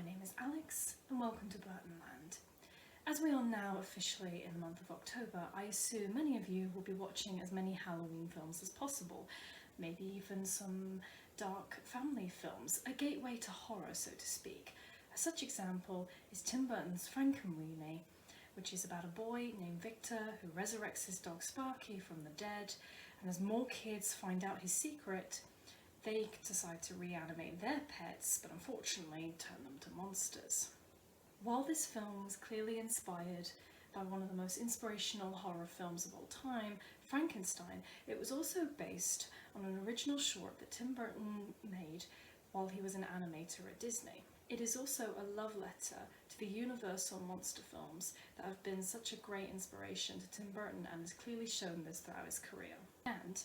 name is Alex and welcome to Burton Land. As we are now officially in the month of October, I assume many of you will be watching as many Halloween films as possible, maybe even some dark family films, a gateway to horror so to speak. A such example is Tim Burton's Frankenweenie, which is about a boy named Victor who resurrects his dog Sparky from the dead, and as more kids find out his secret, they decide to reanimate their pets, but unfortunately turn them to monsters. While this film was clearly inspired by one of the most inspirational horror films of all time, Frankenstein, it was also based on an original short that Tim Burton made while he was an animator at Disney. It is also a love letter to the Universal monster films that have been such a great inspiration to Tim Burton and has clearly shown this throughout his career. And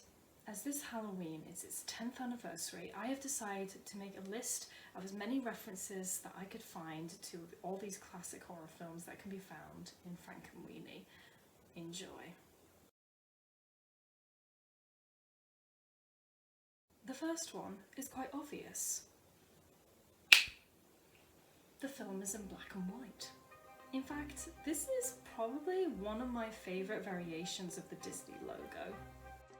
as this Halloween is its 10th anniversary, I have decided to make a list of as many references that I could find to all these classic horror films that can be found in Frankenweenie. Enjoy. The first one is quite obvious. The film is in black and white. In fact, this is probably one of my favourite variations of the Disney logo.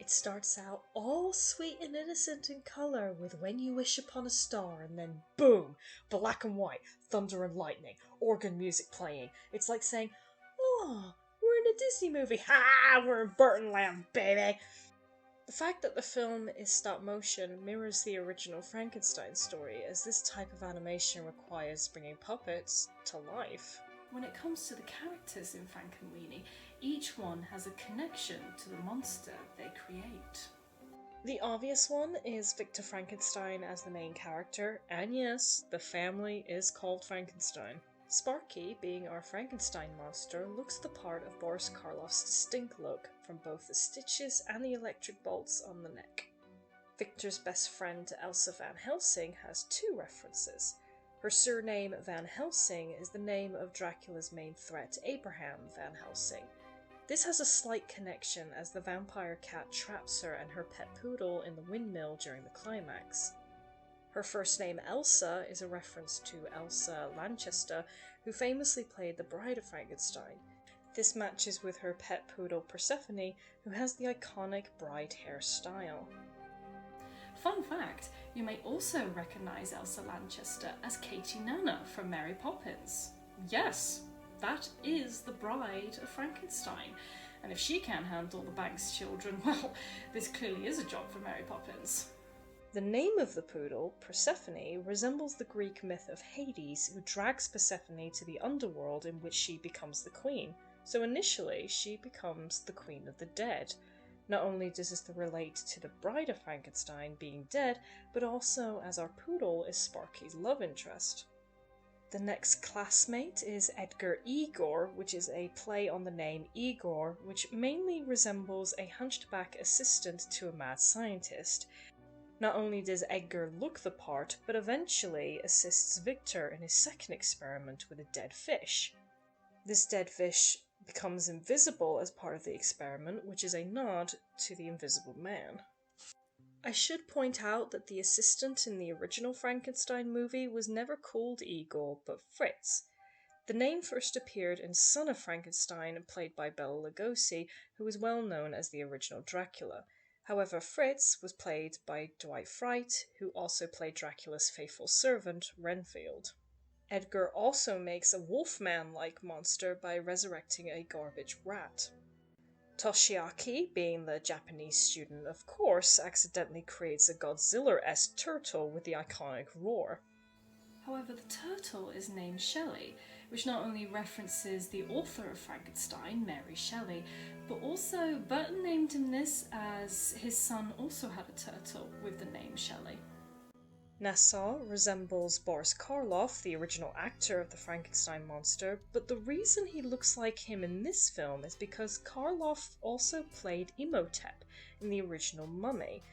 It starts out all sweet and innocent in colour with When You Wish Upon a Star, and then boom, black and white, thunder and lightning, organ music playing. It's like saying, oh, we're in a Disney movie, ha, we're in Burton Land, baby. The fact that the film is stop motion mirrors the original Frankenstein story, as this type of animation requires bringing puppets to life. When it comes to the characters in Frankenweenie, each one has a connection to the monster they create. The obvious one is Victor Frankenstein as the main character, and yes, the family is called Frankenstein. Sparky, being our Frankenstein monster, looks the part of Boris Karloff's distinct look, from both the stitches and the electric bolts on the neck. Victor's best friend Elsa Van Helsing has two references. Her surname Van Helsing is the name of Dracula's main threat, Abraham Van Helsing. This has a slight connection as the vampire cat traps her and her pet poodle in the windmill during the climax. Her first name Elsa is a reference to Elsa Lanchester, who famously played the Bride of Frankenstein. This matches with her pet poodle Persephone, who has the iconic bride hairstyle. Fun fact, you may also recognise Elsa Lanchester as Katie Nana from Mary Poppins. Yes, that is the Bride of Frankenstein. And if she can't handle the bank's children, well, this clearly is a job for Mary Poppins. The name of the poodle, Persephone, resembles the Greek myth of Hades, who drags Persephone to the underworld in which she becomes the queen. So initially, she becomes the queen of the dead. Not only does this relate to the Bride of Frankenstein being dead, but also as our poodle is Sparky's love interest. The next classmate is Edgar Igor, which is a play on the name Igor, which mainly resembles a hunchback assistant to a mad scientist. Not only does Edgar look the part, but eventually assists Victor in his second experiment with a dead fish. This dead fish becomes invisible as part of the experiment, which is a nod to the Invisible Man. I should point out that the assistant in the original Frankenstein movie was never called Igor, but Fritz. The name first appeared in Son of Frankenstein, played by Bela Lugosi, who was well known as the original Dracula. However, Fritz was played by Dwight Frite, who also played Dracula's faithful servant, Renfield. Edgar also makes a wolfman-like monster by resurrecting a garbage rat. Toshiaki, being the Japanese student, of course, accidentally creates a Godzilla-esque turtle with the iconic roar. However, the turtle is named Shelley, which not only references the author of Frankenstein, Mary Shelley, but also Burton named him this as his son also had a turtle with the name Shelley. Nassau resembles Boris Karloff, the original actor of the Frankenstein monster, but the reason he looks like him in this film is because Karloff also played Imhotep in the original Mummy.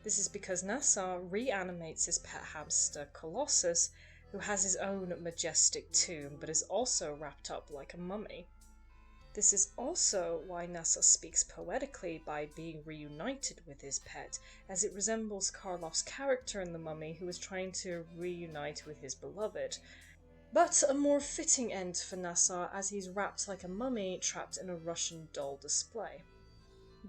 This is because Nassau reanimates his pet hamster Colossus, who has his own majestic tomb but is also wrapped up like a mummy. This is also why Nassau speaks poetically by being reunited with his pet, as it resembles Karloff's character in The Mummy, who is trying to reunite with his beloved. But a more fitting end for Nassar, as he's wrapped like a mummy trapped in a Russian doll display.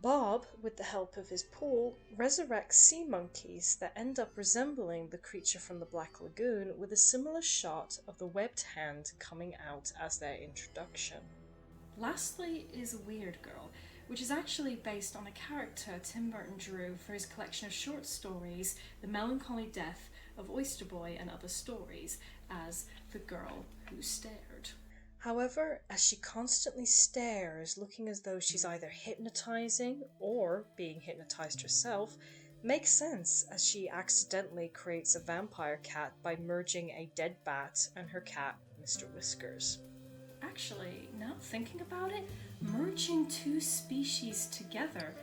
Bob, with the help of his pool, resurrects sea monkeys that end up resembling the creature from the Black Lagoon, with a similar shot of the webbed hand coming out as their introduction. Lastly is Weird Girl, which is actually based on a character Tim Burton drew for his collection of short stories, The Melancholy Death of Oyster Boy and Other Stories, as The Girl Who Stared. However, as she constantly stares, looking as though she's either hypnotizing or being hypnotized herself, makes sense as she accidentally creates a vampire cat by merging a dead bat and her cat, Mr. Whiskers. Actually, now thinking about it, merging two species together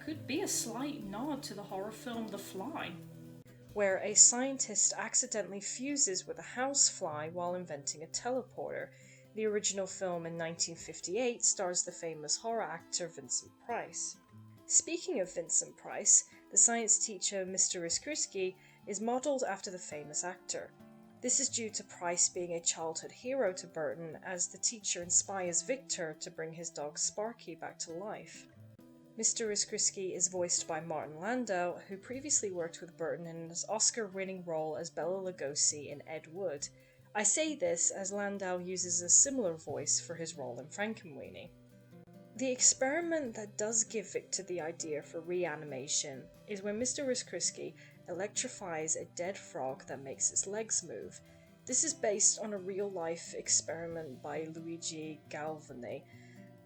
could be a slight nod to the horror film The Fly, where a scientist accidentally fuses with a housefly while inventing a teleporter. The original film in 1958 stars the famous horror actor Vincent Price. Speaking of Vincent Price, the science teacher Mr. Riskursky is modelled after the famous actor. This is due to Price being a childhood hero to Burton, as the teacher inspires Victor to bring his dog Sparky back to life. Mr. Riskursky is voiced by Martin Landau, who previously worked with Burton in his Oscar-winning role as Bela Lugosi in Ed Wood. I say this as Landau uses a similar voice for his role in Frankenweenie. The experiment that does give Victor the idea for reanimation is when Mr. Riskursky electrifies a dead frog that makes its legs move. This is based on a real-life experiment by Luigi Galvani,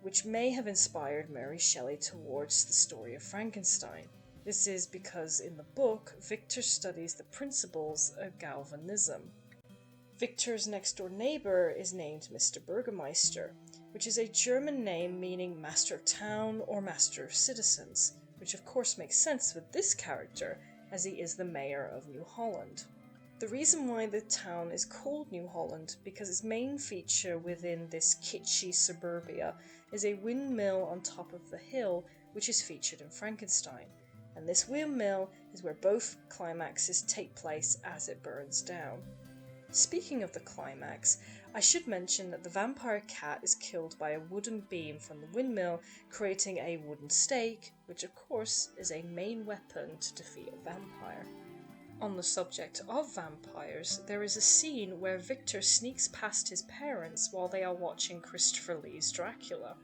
which may have inspired Mary Shelley towards the story of Frankenstein. This is because in the book, Victor studies the principles of Galvanism. Victor's next-door neighbour is named Mr. Burgermeister, which is a German name meaning master of town or master of citizens, which of course makes sense with this character, as he is the mayor of New Holland. The reason why the town is called New Holland because its main feature within this kitschy suburbia is a windmill on top of the hill, which is featured in Frankenstein, and this windmill is where both climaxes take place as it burns down. Speaking of the climax, I should mention that the vampire cat is killed by a wooden beam from the windmill, creating a wooden stake, which of course is a main weapon to defeat a vampire. On the subject of vampires, there is a scene where Victor sneaks past his parents while they are watching Christopher Lee's Dracula.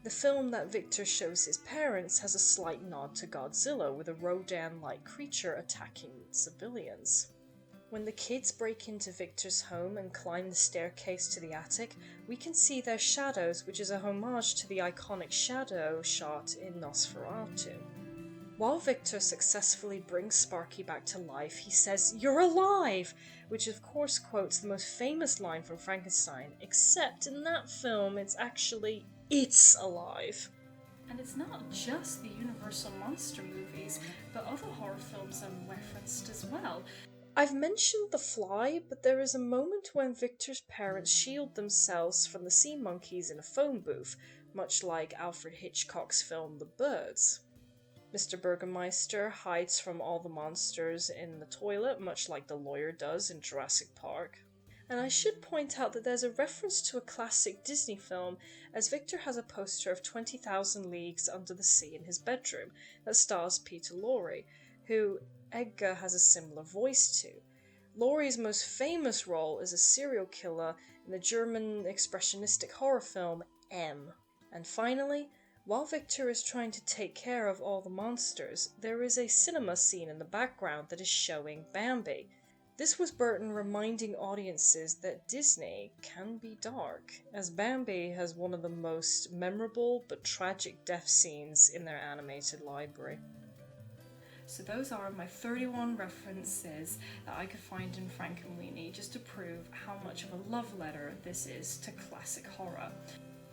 The film that Victor shows his parents has a slight nod to Godzilla, with a Rodan-like creature attacking civilians. When the kids break into Victor's home and climb the staircase to the attic, we can see their shadows, which is a homage to the iconic shadow shot in Nosferatu. While Victor successfully brings Sparky back to life, he says, "You're alive!" which of course quotes the most famous line from Frankenstein, except in that film it's actually, "It's alive." And it's not just the Universal monster movies, but other horror films are referenced as well. I've mentioned The Fly, but there is a moment when Victor's parents shield themselves from the sea monkeys in a phone booth, much like Alfred Hitchcock's film The Birds. Mr. Burgermeister hides from all the monsters in the toilet, much like the lawyer does in Jurassic Park. And I should point out that there's a reference to a classic Disney film, as Victor has a poster of 20,000 Leagues Under the Sea in his bedroom that stars Peter Lorre, who Edgar has a similar voice to. Laurie's most famous role is a serial killer in the German expressionistic horror film M. And finally, while Victor is trying to take care of all the monsters, there is a cinema scene in the background that is showing Bambi. This was Burton reminding audiences that Disney can be dark, as Bambi has one of the most memorable but tragic death scenes in their animated library. So those are my 31 references that I could find in Frankenweenie, just to prove how much of a love letter this is to classic horror.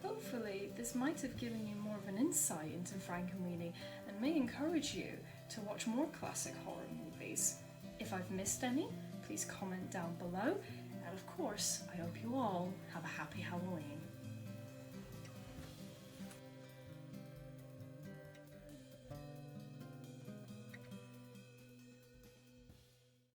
Hopefully this might have given you more of an insight into Frankenweenie and may encourage you to watch more classic horror movies. If I've missed any, please comment down below, and of course I hope you all have a happy Halloween.